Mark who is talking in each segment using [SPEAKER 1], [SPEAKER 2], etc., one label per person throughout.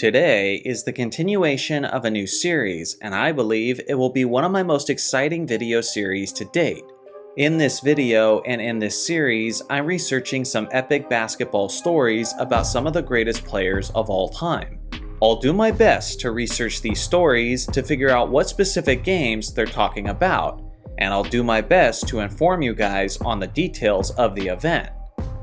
[SPEAKER 1] Today is the continuation of a new series, and I believe it will be one of my most exciting video series to date. In this video and in this series, I'm researching some epic basketball stories about some of the greatest players of all time. I'll do my best to research these stories to figure out what specific games they're talking about, and I'll do my best to inform you guys on the details of the event.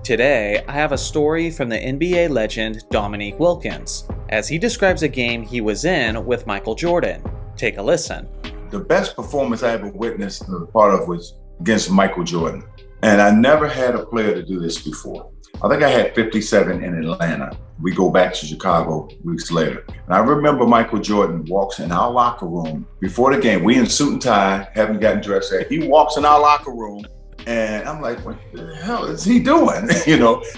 [SPEAKER 1] Today, I have a story from the NBA legend Dominique Wilkins, as he describes a game he was in with Michael Jordan. Take a listen.
[SPEAKER 2] The best performance I ever witnessed and was part of was against Michael Jordan. And I never had a player to do this before. I think I had 57 in Atlanta. We go back to Chicago weeks later. And I remember Michael Jordan walks in our locker room before the game. We in suit and tie, haven't gotten dressed yet. He walks in our locker room. And I'm like, what the hell is he doing?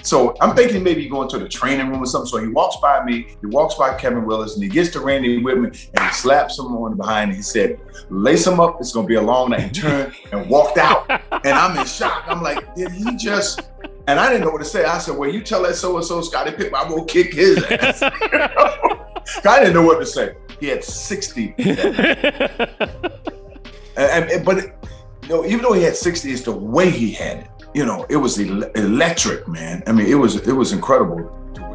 [SPEAKER 2] So I'm thinking maybe going to the training room or something. So he walks by me, he walks by Kevin Willis, and he gets to Randy Whitman, and he slaps him on behind. And he said, lace him up, it's going to be a long night. And turned and walked out. And I'm in shock. I'm like, did he just... And I didn't know what to say. I said, well, you tell that so-and-so Scottie Pippen, I'm going to kick his ass. I didn't know what to say. He had 60. Even though he had 60, it's the way he had it. It was electric, man. I mean, it was incredible.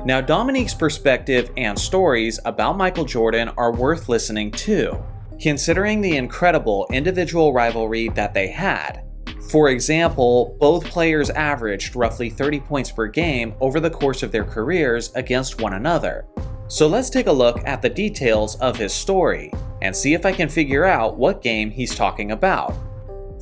[SPEAKER 1] Now, Dominique's perspective and stories about Michael Jordan are worth listening to, considering the incredible individual rivalry that they had. For example, both players averaged roughly 30 points per game over the course of their careers against one another. So let's take a look at the details of his story and see if I can figure out what game he's talking about.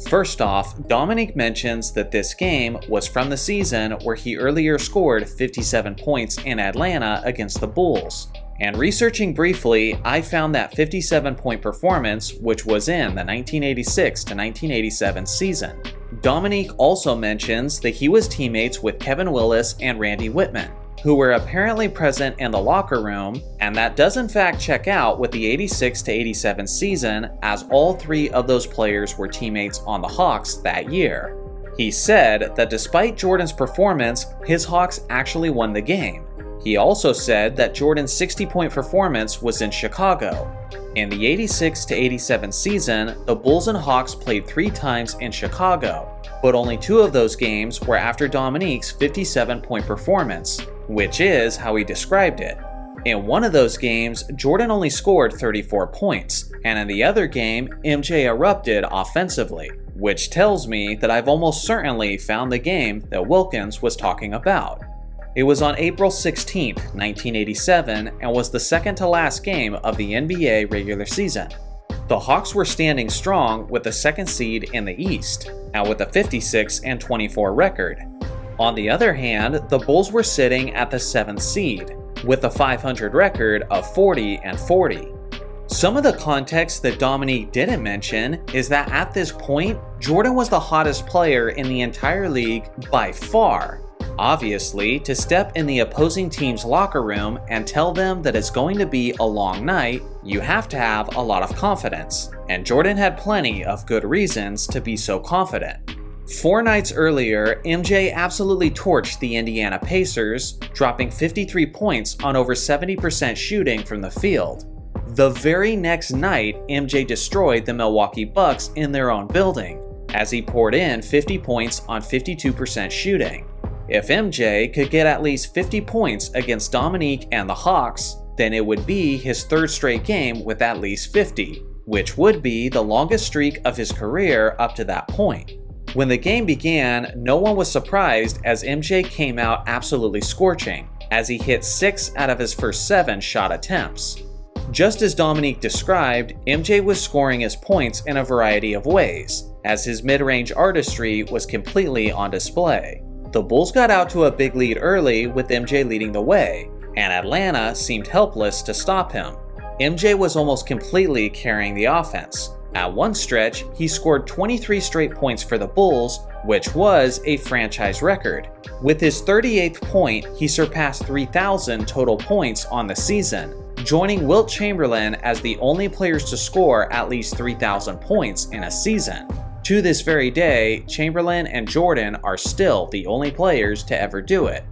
[SPEAKER 1] First off, Dominique mentions that this game was from the season where he earlier scored 57 points in Atlanta against the Bulls. And researching briefly, I found that 57-point performance, which was in the 1986 to 1987 season. Dominique also mentions that he was teammates with Kevin Willis and Randy Whitman, who were apparently present in the locker room, and that does in fact check out with the 86 to 87 season, as all three of those players were teammates on the Hawks that year. He said that despite Jordan's performance, his Hawks actually won the game. He also said that Jordan's 60-point performance was in Chicago. In the 86 to 87 season, the Bulls and Hawks played 3 times in Chicago, but only 2 of those games were after Dominique's 57-point performance, which is how he described it. In one of those games, Jordan only scored 34 points, and in the other game, MJ erupted offensively, which tells me that I've almost certainly found the game that Wilkins was talking about. It was on April 16, 1987, and was the second to last game of the NBA regular season. The Hawks were standing strong with the second seed in the East, and with a 56-24 record. On the other hand, the Bulls were sitting at the 7th seed, with a 500 record of 40-40. Some of the context that Dominique didn't mention is that at this point, Jordan was the hottest player in the entire league by far. Obviously, to step in the opposing team's locker room and tell them that it's going to be a long night, you have to have a lot of confidence, and Jordan had plenty of good reasons to be so confident. 4 nights earlier, MJ absolutely torched the Indiana Pacers, dropping 53 points on over 70% shooting from the field. The very next night, MJ destroyed the Milwaukee Bucks in their own building, as he poured in 50 points on 52% shooting. If MJ could get at least 50 points against Dominique and the Hawks, then it would be his 3rd straight game with at least 50, which would be the longest streak of his career up to that point. When the game began, no one was surprised as MJ came out absolutely scorching, as he hit 6 out of his first 7 shot attempts. Just as Dominique described, MJ was scoring his points in a variety of ways, as his mid-range artistry was completely on display. The Bulls got out to a big lead early with MJ leading the way, and Atlanta seemed helpless to stop him. MJ was almost completely carrying the offense. At one stretch, he scored 23 straight points for the Bulls, which was a franchise record. With his 38th point, he surpassed 3,000 total points on the season, joining Wilt Chamberlain as the only players to score at least 3,000 points in a season. To this very day, Chamberlain and Jordan are still the only players to ever do it.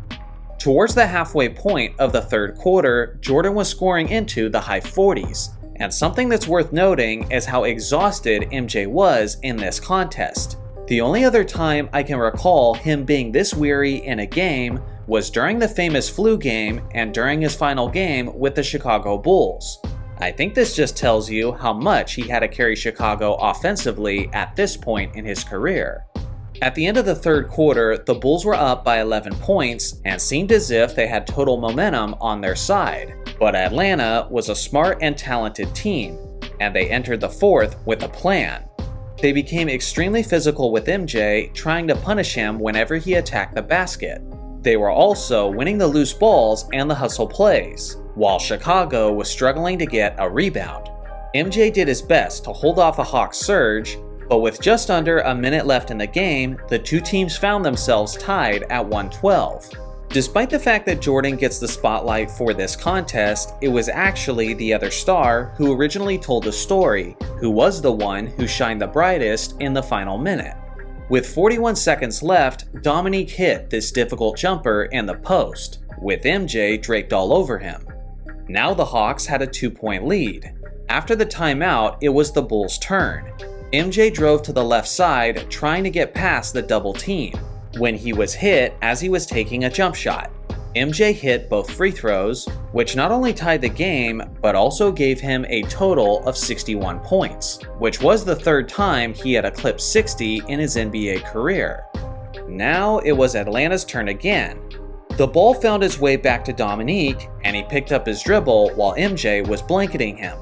[SPEAKER 1] Towards the halfway point of the third quarter, Jordan was scoring into the high 40s. And something that's worth noting is how exhausted MJ was in this contest. The only other time I can recall him being this weary in a game was during the famous flu game and during his final game with the Chicago Bulls. I think this just tells you how much he had to carry Chicago offensively at this point in his career. At the end of the third quarter, the Bulls were up by 11 points and seemed as if they had total momentum on their side. But Atlanta was a smart and talented team, and they entered the fourth with a plan. They became extremely physical with MJ, trying to punish him whenever he attacked the basket. They were also winning the loose balls and the hustle plays, while Chicago was struggling to get a rebound. MJ did his best to hold off the Hawks' surge, but with just under a minute left in the game, the two teams found themselves tied at 112. Despite the fact that Jordan gets the spotlight for this contest, it was actually the other star who originally told the story, who was the one who shined the brightest in the final minute. With 41 seconds left, Dominique hit this difficult jumper in the post, with MJ draped all over him. Now the Hawks had a 2-point lead. After the timeout, it was the Bulls' turn. MJ drove to the left side, trying to get past the double team, when he was hit as he was taking a jump shot. MJ hit both free throws, which not only tied the game, but also gave him a total of 61 points, which was the third time he had eclipsed 60 in his NBA career. Now it was Atlanta's turn again. The ball found its way back to Dominique, and he picked up his dribble while MJ was blanketing him.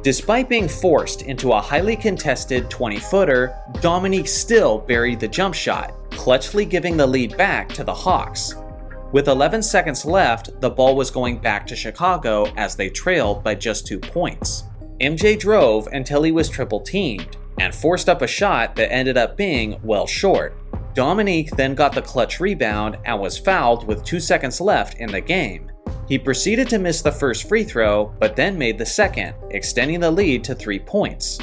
[SPEAKER 1] Despite being forced into a highly contested 20-footer, Dominique still buried the jump shot, clutchly giving the lead back to the Hawks. With 11 seconds left, the ball was going back to Chicago as they trailed by just 2 points. MJ drove until he was triple-teamed, and forced up a shot that ended up being well short. Dominique then got the clutch rebound and was fouled with 2 seconds left in the game. He proceeded to miss the first free throw, but then made the second, extending the lead to 3 points.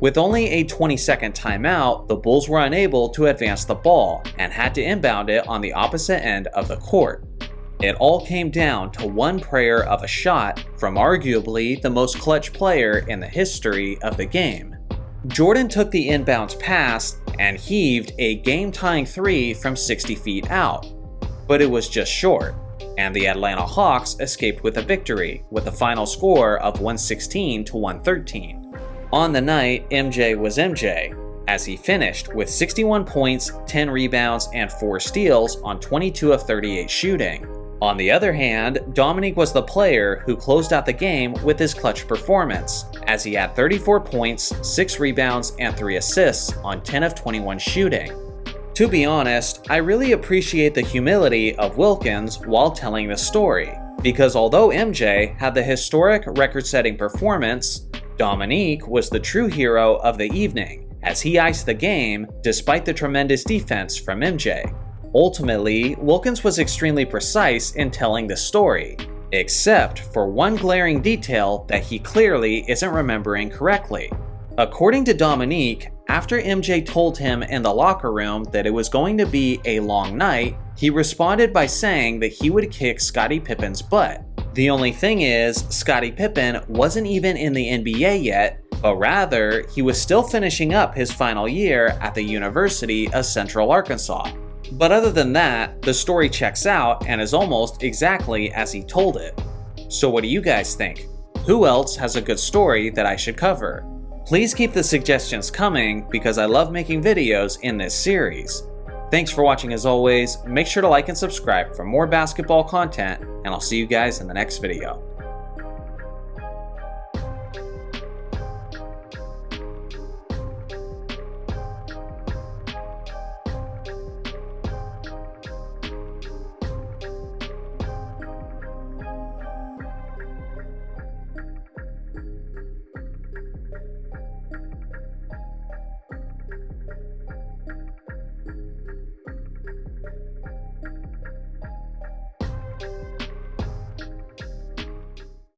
[SPEAKER 1] With only a 20-second timeout, the Bulls were unable to advance the ball and had to inbound it on the opposite end of the court. It all came down to one prayer of a shot from arguably the most clutch player in the history of the game. Jordan took the inbounds pass and heaved a game-tying 3 from 60 feet out, but it was just short, and the Atlanta Hawks escaped with a victory, with a final score of 116-113. On the night, MJ was MJ, as he finished with 61 points, 10 rebounds, and 4 steals on 22 of 38 shooting. On the other hand, Dominique was the player who closed out the game with his clutch performance, as he had 34 points, 6 rebounds, and 3 assists on 10 of 21 shooting. To be honest, I really appreciate the humility of Wilkins while telling the story, because although MJ had the historic record-setting performance, Dominique was the true hero of the evening, as he iced the game despite the tremendous defense from MJ. Ultimately, Wilkins was extremely precise in telling the story, except for one glaring detail that he clearly isn't remembering correctly. According to Dominique, after MJ told him in the locker room that it was going to be a long night, he responded by saying that he would kick Scottie Pippen's butt. The only thing is, Scottie Pippen wasn't even in the NBA yet, but rather, he was still finishing up his final year at the University of Central Arkansas. But other than that, the story checks out and is almost exactly as he told it. So what do you guys think? Who else has a good story that I should cover? Please keep the suggestions coming because I love making videos in this series. Thanks for watching as always, make sure to like and subscribe for more basketball content, and I'll see you guys in the next video.